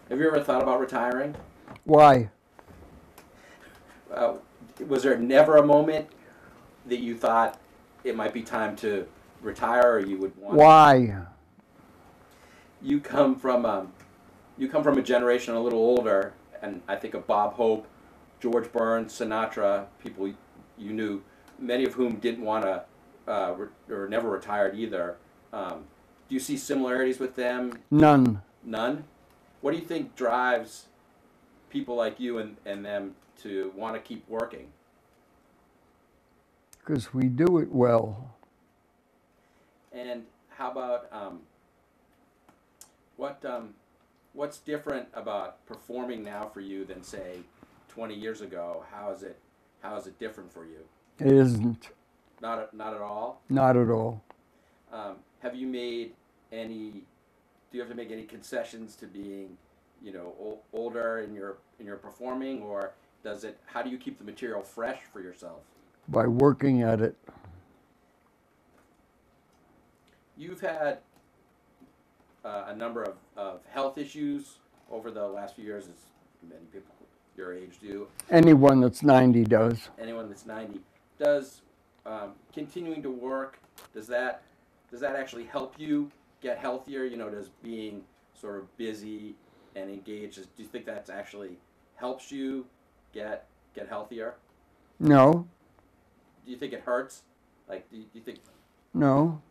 Have you ever thought about retiring? Why? Uh, was there never a moment that you thought it might be time to retire, or you would want? Why? You come from you come from a generation a little older, and I think of Bob Hope, George Burns, Sinatra, people you knew, many of whom didn't want to or never retired either. Do you see similarities with them? None. None. What do you think drives people like you and them to want to keep working? Because we do it well. And how about what what's different about performing now for you than say 20 years ago? How is it different for you? It isn't. Not at all. Not at all. Have you made any? Do you have to make any concessions to being, older in your performing, or does it? How do you keep the material fresh for yourself? By working at it. You've had a number of health issues over the last few years, as many people your age do. Anyone that's 90 does. Anyone that's 90 does continuing to work. Does that actually help you get healthier? Does being sort of busy and engaged? Do you think that's actually helps you get healthier? No. Do you think it hurts? Like, do you think No.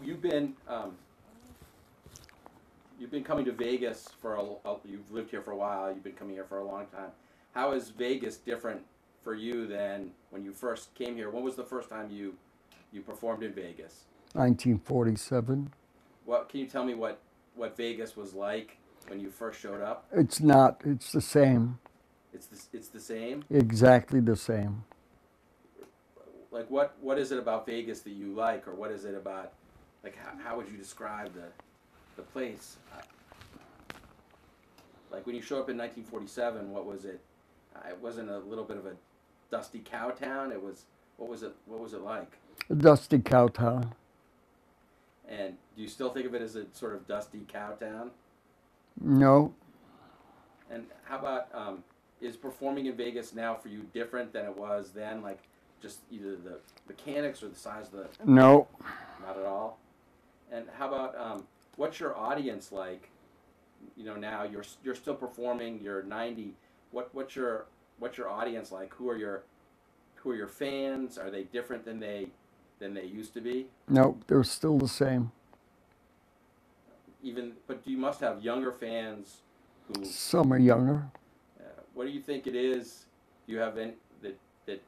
you've been you've been coming to Vegas for you've lived here for a while. You've been coming here for a long time. How is Vegas different for you than when you first came here? When was the first time you performed in Vegas? 1947. What can you tell me what Vegas was like when you first showed up? It's not. It's the same. It's the same. Exactly the same. Like what is it about Vegas that you like, or what is it about like how would you describe the place? Like when you show up in 1947, what was it? It wasn't a little bit of a dusty cow town. It was what was it? What was it like? A dusty cow town. And do you still think of it as a sort of dusty cow town? No. And how about is performing in Vegas now for you different than it was then? Like just either the mechanics or the size of the No. not at all. And how about what's your audience like? Now you're still performing. You're 90. What's your audience like? Who are your fans? Are they different than they used to be? No. They're still the same. But you must have younger fans who. Some are younger. What do you think it is? Do you have any that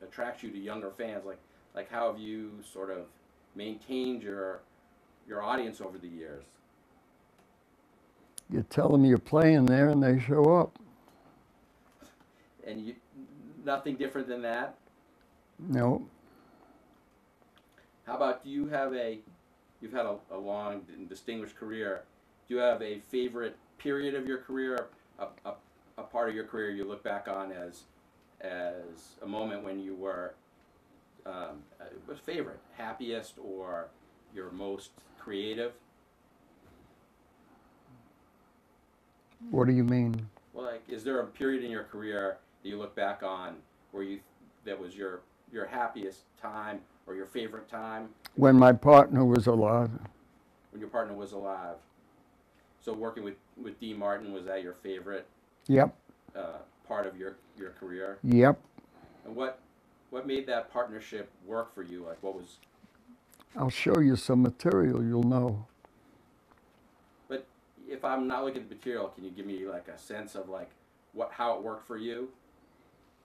attracts you to younger fans? Like how have you sort of maintained your audience over the years? You tell them you're playing there and they show up. And nothing different than that. No. How about you've had a long and distinguished career. Do you have a favorite period of your career, a part of your career you look back on as a moment when you were was favorite, happiest, or your most creative? What do you mean? Well, like, is there a period in your career that you look back on where you that was your happiest time or your favorite time When my partner was alive. when your partner was alive? So working with Dean Martin, was that your favorite Yep. part of your career? Yep. And what made that partnership work for you? Like what was? I'll show you some material, you'll know. But if I'm not looking at the material, can you give me like a sense of like how it worked for you?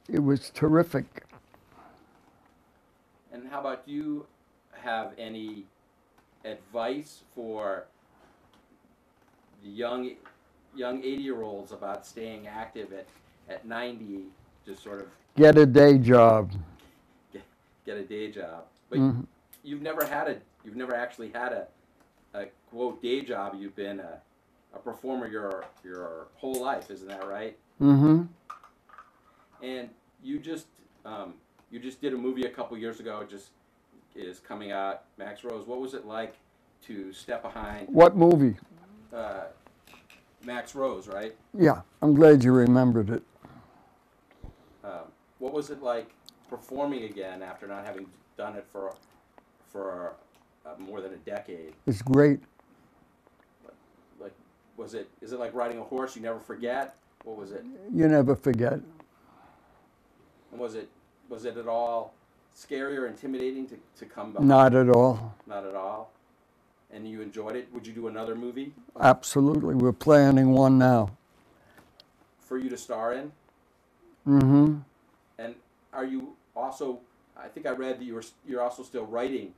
It was terrific. And how about do you have any advice for the young 80-year-olds about staying active at 90 to sort of Get a day job. get, get a day job? But Hmm. you've never actually had a quote day job. You've been a performer your whole life, isn't that right? Hmm. And you just You just did a movie a couple years ago. It just is coming out. Max Rose. What was it like to step behind What movie? Max Rose? Right. Yeah, I'm glad you remembered it. What was it like performing again after not having done it for more than a decade? It's great. Like, is it like riding a horse? You never forget. What was it? You never forget. And was it at all scary or intimidating to come back? Not at all. Not at all. And you enjoyed it. Would you do another movie Absolutely. We're planning one now. for you to star in? Mm-hmm. And are you also? I think I read that you're also still writing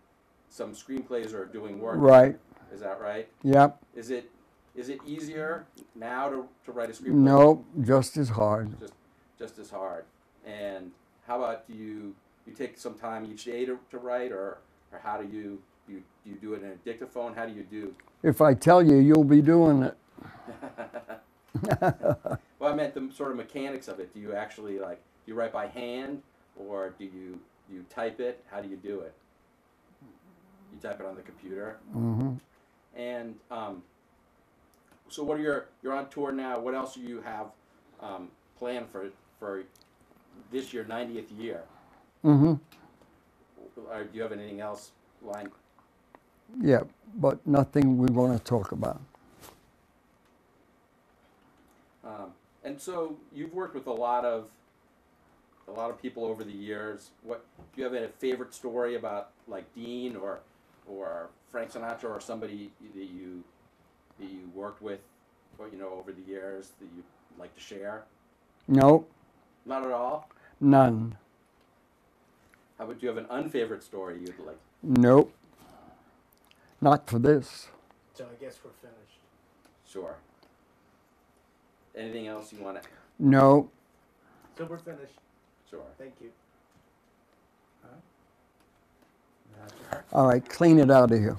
some screenplays or doing work. Right. Is that right? Yep. Is it easier now to write a screenplay? No, just as hard. Just as hard. And how about you take some time each day to write, or how do you do it in a dictaphone? How do you do? If I tell you, you'll be doing it. Well, I meant the sort of mechanics of it. Do you actually do you write by hand, or do you type it? How do you do it? You type it on the computer. Mm-hmm. And so what are you're on tour now. What else do you have planned for this year, 90th year? Mm-hmm. Or do you have anything else lined? Yeah, but nothing we want to talk about. And so you've worked with a lot of people over the years. What do you have a favorite story about, like Dean or Frank Sinatra, or somebody that you worked with, over the years that you like to share? No, Not at all. none. How about, do you have an unfavorite story you'd like? Nope. Not for this. So I guess we're finished. Sure. Anything else you want to? No. So we're finished. Sure. Thank you. All right, clean it out of here.